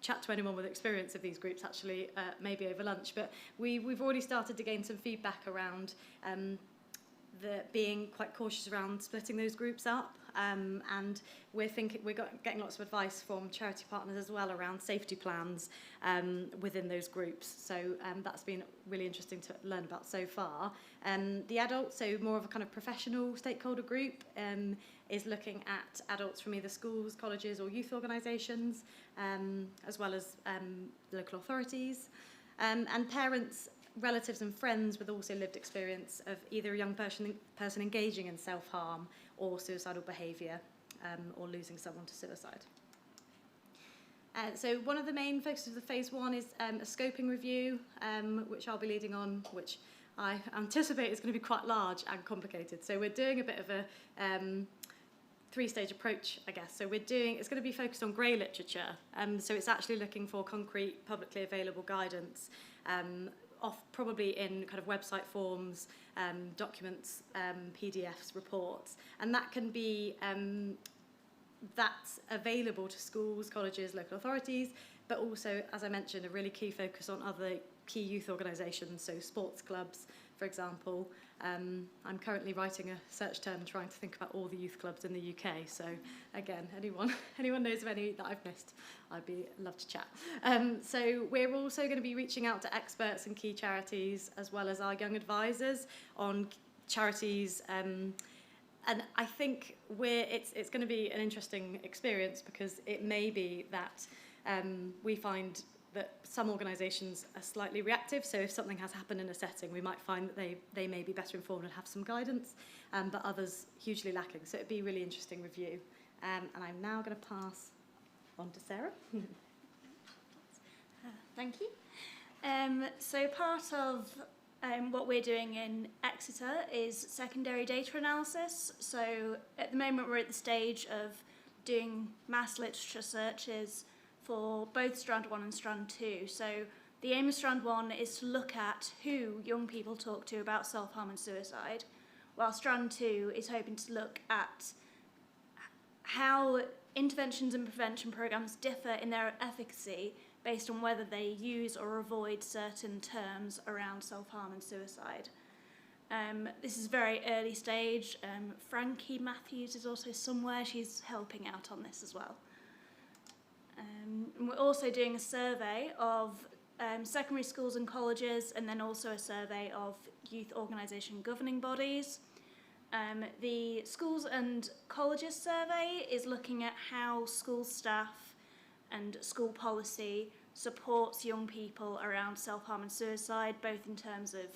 chat to anyone with experience of these groups, actually, maybe over lunch, but we've already started to gain some feedback around being quite cautious around splitting those groups up, and we're getting lots of advice from charity partners as well around safety plans within those groups. So that's been really interesting to learn about so far. The adults, so more of a kind of professional stakeholder group, is looking at adults from either schools, colleges or youth organisations, as well as local authorities, and parents, relatives and friends with also lived experience of either a young person engaging in self-harm or suicidal behaviour, or losing someone to suicide. So one of the main focuses of the phase 1 is a scoping review, which I'll be leading on, which I anticipate is going to be quite large and complicated. So we're doing a bit of a 3-stage approach, I guess. So it's going to be focused on grey literature. So it's actually looking for concrete, publicly available guidance, probably in kind of website forms, documents, PDFs, reports, and that can be that's available to schools, colleges, local authorities, but also, as I mentioned, a really key focus on other key youth organisations, so sports clubs, for example. I'm currently writing a search term trying to think about all the youth clubs in the UK, so again, anyone knows of any that I've missed, I'd love to chat. So we're also going to be reaching out to experts and key charities, as well as our young advisors on charities And I think it's going to be an interesting experience, because it may be that we find that some organisations are slightly reactive. So if something has happened in a setting, we might find that they may be better informed and have some guidance, but others hugely lacking. So it'd be a really interesting review. And I'm now going to pass on to Sarah. Thank you. So part of what we're doing in Exeter is secondary data analysis. So at the moment we're at the stage of doing mass literature searches for both Strand 1 and Strand 2. So the aim of Strand 1 is to look at who young people talk to about self-harm and suicide, while Strand 2 is hoping to look at how interventions and prevention programmes differ in their efficacy based on whether they use or avoid certain terms around self-harm and suicide. This is very early stage. Frankie Matthews is also somewhere. She's helping out on this as well. And we're also doing a survey of secondary schools and colleges, and then also a survey of youth organisation governing bodies. The schools and colleges survey is looking at how school staff and school policy supports young people around self-harm and suicide, both in terms of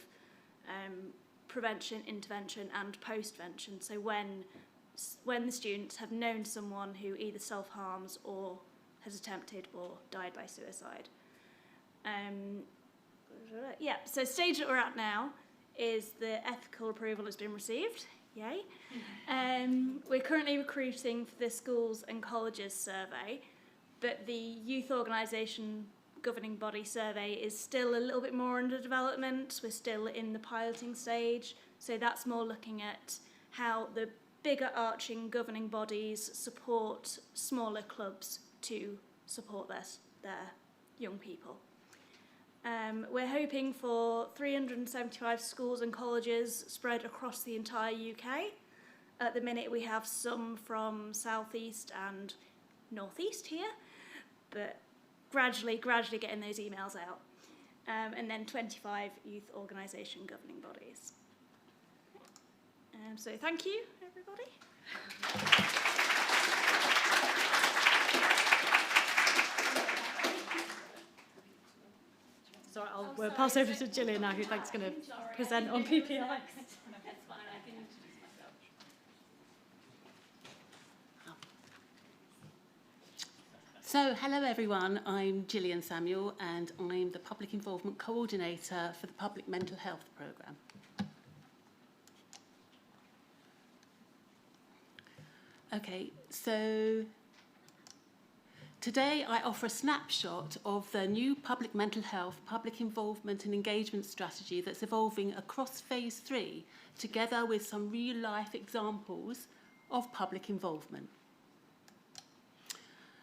prevention, intervention and post-vention. So when the students have known someone who either self-harms or has attempted or died by suicide. So stage that we're at now is the ethical approval has been received. Yay. We're currently recruiting for the schools and colleges survey, but the youth organisation governing body survey is still a little bit more under development. We're still in the piloting stage, so that's more looking at how the bigger arching governing bodies support smaller clubs to support their young people. We're hoping for 375 schools and colleges spread across the entire UK. At the minute we have some from southeast and northeast here, but gradually getting those emails out. And then 25 youth organisation governing bodies. So thank you, everybody. Sorry, we'll pass over to Gillian now, who I think is going to present on PPI. So, hello everyone, I'm Gillian Samuel and I'm the Public Involvement Coordinator for the Public Mental Health Programme. Okay, so today I offer a snapshot of the new public mental health, public involvement and engagement strategy that's evolving across Phase 3, together with some real-life examples of public involvement.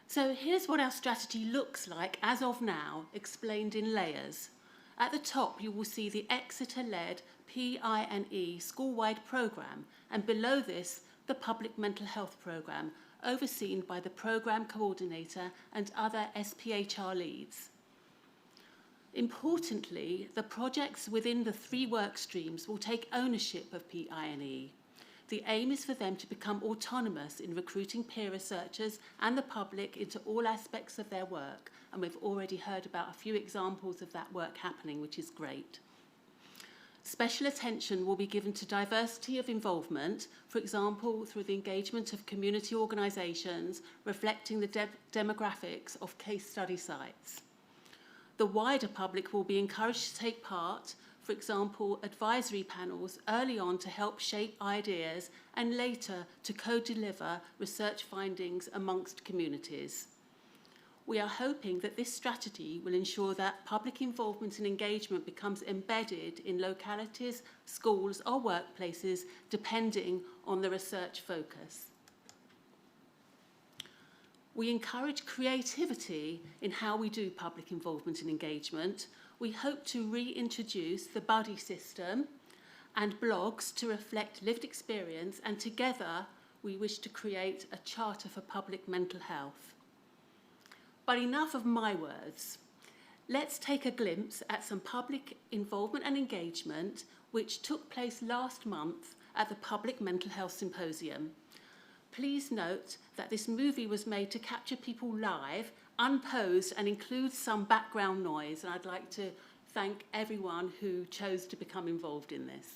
So here's what our strategy looks like as of now, explained in layers. At the top, you will see the Exeter-led PINE school-wide programme, and below this, the Public Mental Health Programme, overseen by the Programme Coordinator and other SPHR leads. Importantly, the projects within the 3 work streams will take ownership of PINE. The aim is for them to become autonomous in recruiting peer researchers and the public into all aspects of their work, and we've already heard about a few examples of that work happening, which is great. Special attention will be given to diversity of involvement, for example, through the engagement of community organisations reflecting the demographics of case study sites. The wider public will be encouraged to take part, for example, advisory panels early on to help shape ideas and later to co-deliver research findings amongst communities. We are hoping that this strategy will ensure that public involvement and engagement becomes embedded in localities, schools or workplaces, depending on the research focus. We encourage creativity in how we do public involvement and engagement. We hope to reintroduce the buddy system and blogs to reflect lived experience, and together we wish to create a charter for public mental health. But enough of my words. Let's take a glimpse at some public involvement and engagement which took place last month at the Public Mental Health Symposium. Please note that this movie was made to capture people live, unposed, and includes some background noise. And I'd like to thank everyone who chose to become involved in this.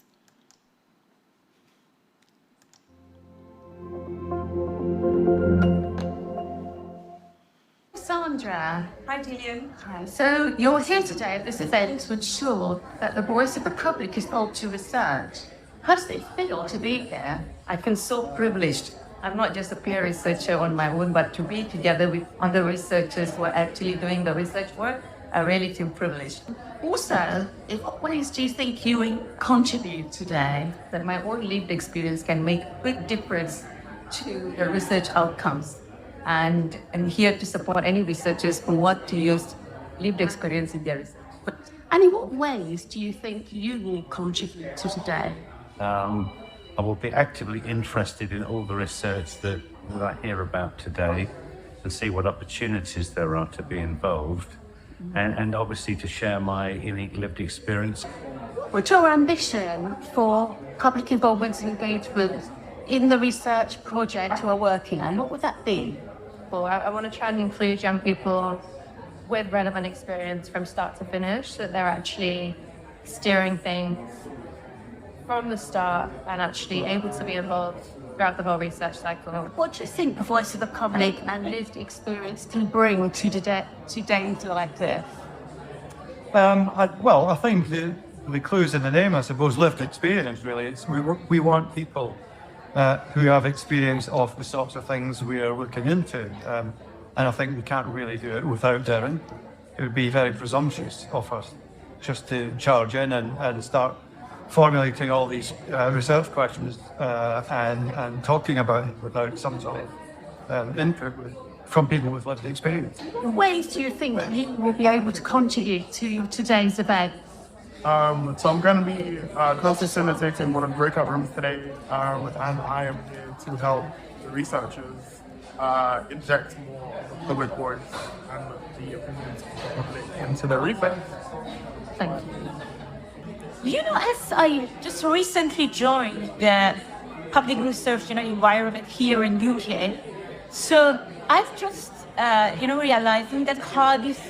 Sandra. Hi, Gillian. Hi. So you're here today at this event to ensure that the voice of the public is held to research. How does it feel to be here? I feel so privileged. I'm not just a peer researcher on my own, but to be together with other researchers who are actually doing the research work, I really feel privileged. Also, in what ways do you think you will contribute today? That my own lived experience can make a big difference to the research outcomes. And I'm here to support any researchers who want to use lived experience in their research. And in what ways do you think you will contribute to today? I will be actively interested in all the research that I hear about today and see what opportunities there are to be involved and obviously to share my unique lived experience. What's your ambition for public involvement and engagement in the research project you are working on? What would that be? Well, I want to try and include young people with relevant experience from start to finish, so that they're actually steering things from the start and actually able to be involved throughout the whole research cycle. What do you think the voice of the public and lived experience can bring to days like this? I think the clue's in the name, I suppose, lived experience, really. We want people who have experience of the sorts of things we are looking into. And I think we can't really do it without Darren. It would be very presumptuous of us just to charge in and start formulating all these research questions and talking about it without some sort of input from people with lived experience. What ways do you think you will be able to contribute to today's event? So I'm going to be co-facilitating one of the breakout rooms today with Anne. I am here to help the researchers inject more of the public voice and the opinions of the public into their research. Thank you. You know, as I just recently joined the public research environment here in UK, so I've just realizing that how this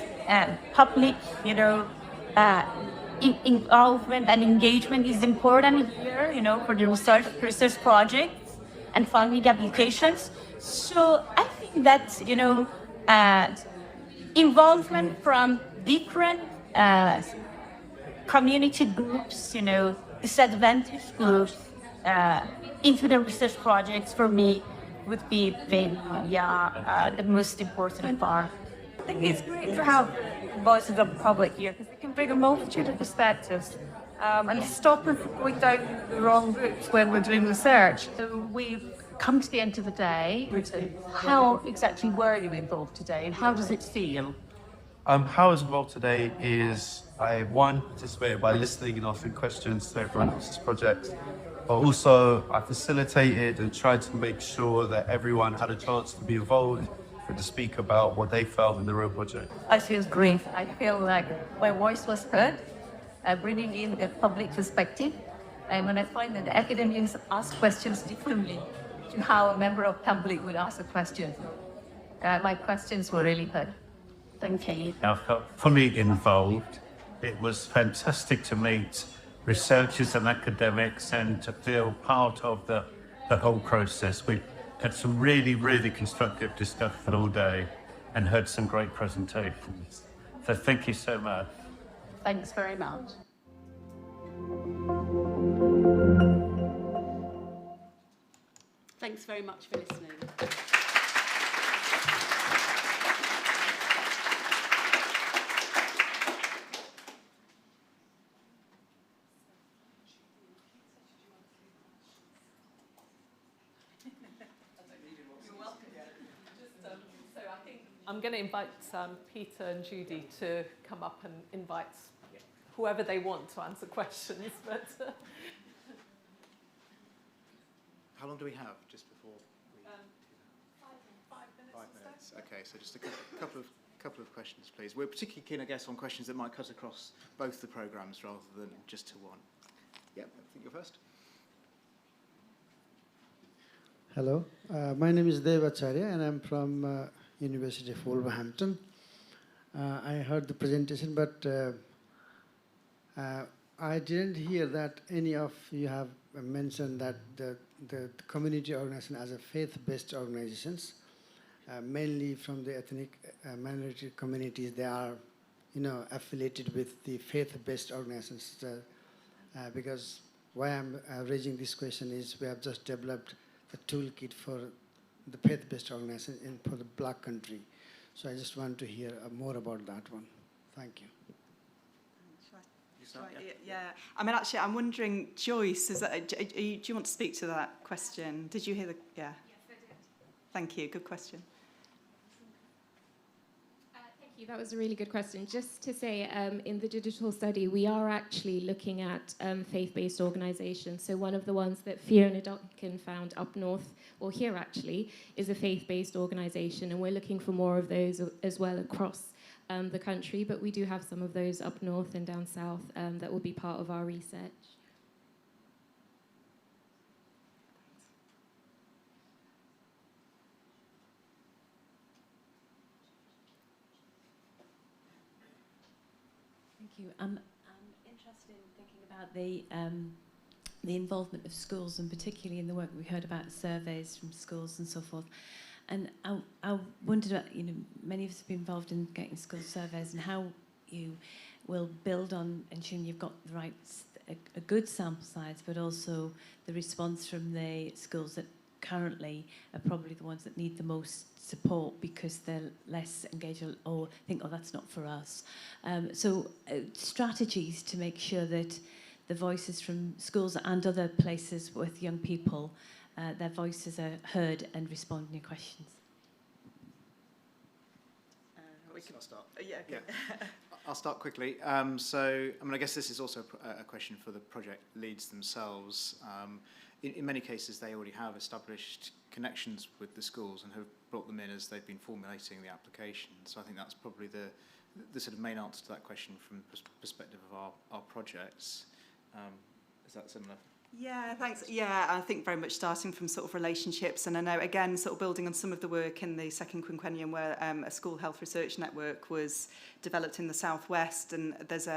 public involvement and engagement is important here, for the research projects and funding applications. So I think that involvement from different community groups, disadvantaged groups, into the research projects for me would be the most important part. I think it's great to have voices of the public here because they can bring a multitude of perspectives and stop us from going down the wrong routes when we're doing research. So we've come to the end of the day. How exactly were you involved today and how does it feel? How I was involved today is I participated by listening and asking questions to everyone else's project, but also I facilitated and tried to make sure that everyone had a chance to be involved and to speak about what they felt in the real project. I feel great. I feel like my voice was heard, bringing in a public perspective, and when I find that the academics ask questions differently to how a member of public would ask a question, my questions were really heard. Thank you. I felt fully involved. It was fantastic to meet researchers and academics and to feel part of the whole process. We had some really, really constructive discussion all day and heard some great presentations. So thank you so much. Thanks very much. Thanks very much for listening. I'm going to invite Peter and Judy to come up and invite whoever they want to answer questions. But how long do we have just before we 5 minutes. 5 minutes. Okay, so just a couple of questions, please. We're particularly keen, I guess, on questions that might cut across both the programmes rather than just to one. Yep, I think you're first. Hello, my name is Dev Acharya and I'm from University of Wolverhampton. I heard the presentation, but I didn't hear that any of you have mentioned that the community organization as a faith-based organizations, mainly from the ethnic minority communities, they are, affiliated with the faith-based organizations. Because why I'm raising this question is we have just developed a toolkit for the faith-based organization for the Black country. So I just want to hear more about that one. Thank you. Yeah. I mean, actually, I'm wondering, Joyce, do you want to speak to that question? Did you hear the? Yeah. Yes, I did. Thank you. Good question. Thank you. That was a really good question. Just to say, in the digital study, we are actually looking at faith-based organisations. So one of the ones that Fiona Duncan found up north, or here actually, is a faith-based organisation, and we're looking for more of those as well across the country. But we do have some of those up north and down south that will be part of our research. I'm interested in thinking about the involvement of schools, and particularly in the work we heard about surveys from schools and so forth. And I wondered, many of us have been involved in getting school surveys, and how you will build on ensuring you've got the right, a good sample size, but also the response from the schools that currently are probably the ones that need the most support because they're less engaged or think, oh, that's not for us. So strategies to make sure that the voices from schools and other places with young people, their voices are heard and respond to your questions. I'll start. Yeah. Okay. Yeah. I'll start quickly. So, I guess this is also a question for the project leads themselves. In many cases, they already have established connections with the schools and have brought them in as they've been formulating the application. So I think that's probably the sort of main answer to that question from the perspective of our projects. Is that similar? Yeah, thanks. Yeah, I think very much starting from sort of relationships, and I know, again, sort of building on some of the work in the second quinquennium where a school health research network was developed in the southwest, and there's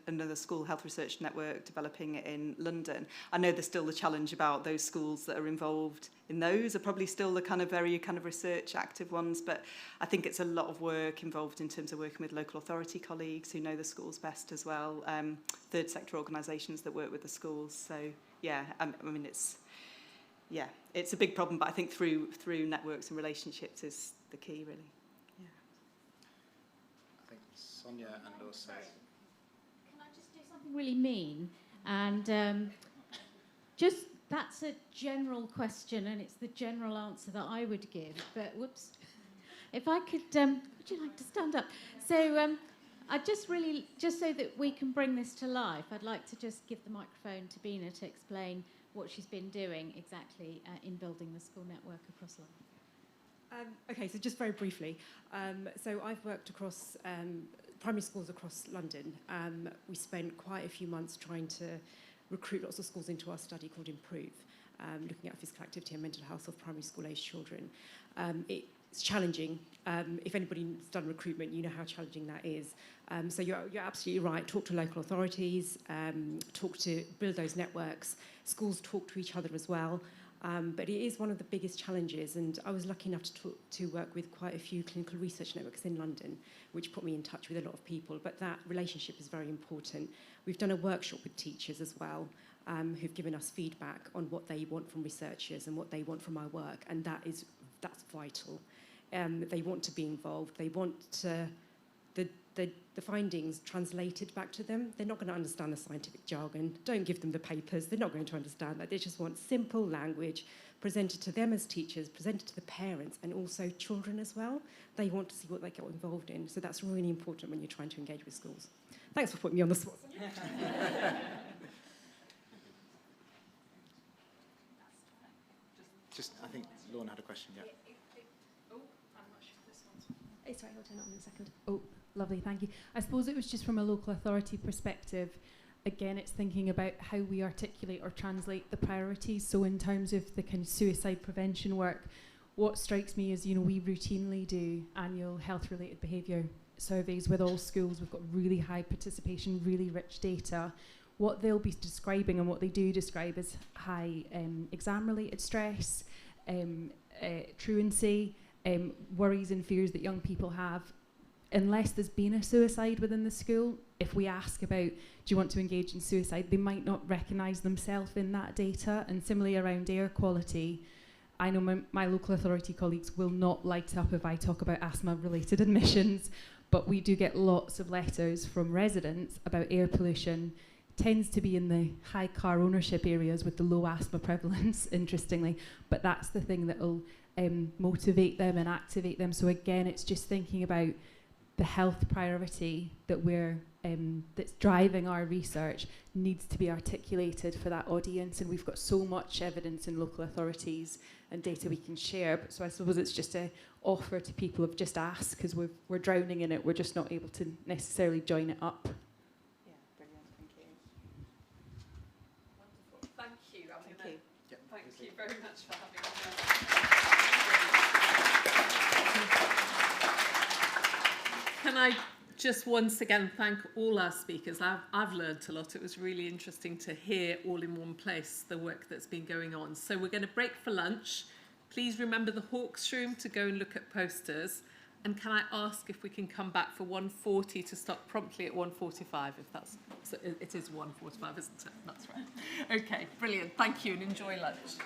another school health research network developing in London. I know there's still the challenge about those schools that are involved in those are probably still the very research active ones, but I think it's a lot of work involved in terms of working with local authority colleagues who know the schools best as well, third sector organisations that work with the schools. So yeah, it's a big problem, but I think through networks and relationships is the key, really. Yeah. I think Sonia and also. Can I just do something really mean? And that's a general question, and it's the general answer that I would give. But whoops, if I could, would you like to stand up? So I just so that we can bring this to life, I'd like to just give the microphone to Bina to explain what she's been doing exactly in building the school network across London. Okay, so just very briefly. So I've worked across primary schools across London. We spent quite a few months trying to recruit lots of schools into our study called Improve, looking at physical activity and mental health of primary school-aged children. It's challenging. If anybody's done recruitment, you know how challenging that is. So you're absolutely right. Talk to local authorities, build those networks. Schools talk to each other as well. But it is one of the biggest challenges, and I was lucky enough to work with quite a few clinical research networks in London, which put me in touch with a lot of people, but that relationship is very important. We've done a workshop with teachers as well, who've given us feedback on what they want from researchers and what they want from our work, and that's vital. They want to be involved, they want the findings translated back to them. They're not going to understand the scientific jargon. Don't give them the papers. They're not going to understand that. They just want simple language presented to them as teachers, presented to the parents, and also children as well. They want to see what they get involved in. So that's really important when you're trying to engage with schools. Thanks for putting me on the spot. I think Lorna had a question, yeah. I'm not sure this one's... Sorry, I'll turn it on in a second. Oh, lovely, thank you. I suppose it was just from a local authority perspective, again, it's thinking about how we articulate or translate the priorities. So in terms of the kind of suicide prevention work, what strikes me is, we routinely do annual health-related behaviour surveys with all schools. We've got really high participation, really rich data. What they'll be describing, and what they do describe, is high exam-related stress, truancy, worries and fears that young people have. Unless there's been a suicide within the school, if we ask about, do you want to engage in suicide, they might not recognise themselves in that data. And similarly around air quality, I know my local authority colleagues will not light up if I talk about asthma-related admissions, but we do get lots of letters from residents about air pollution. Tends to be in the high car ownership areas with the low asthma prevalence, interestingly, but that's the thing that will motivate them and activate them. So again, it's just thinking about the health priority that that's driving our research needs to be articulated for that audience, and we've got so much evidence in local authorities and data we can share. But so I suppose it's just an offer to people of just ask, because we're drowning in it. We're just not able to necessarily join it up. Thank you very much for having me. Can I just once again thank all our speakers? I've learned a lot. It was really interesting to hear all in one place the work that's been going on. So we're going to break for lunch. Please remember the Hawks room to go and look at posters. And can I ask if we can come back for 1:40 to start promptly at 1:45, if that's... So it is 1:45, isn't it? That's right. Okay, brilliant. Thank you, and enjoy lunch.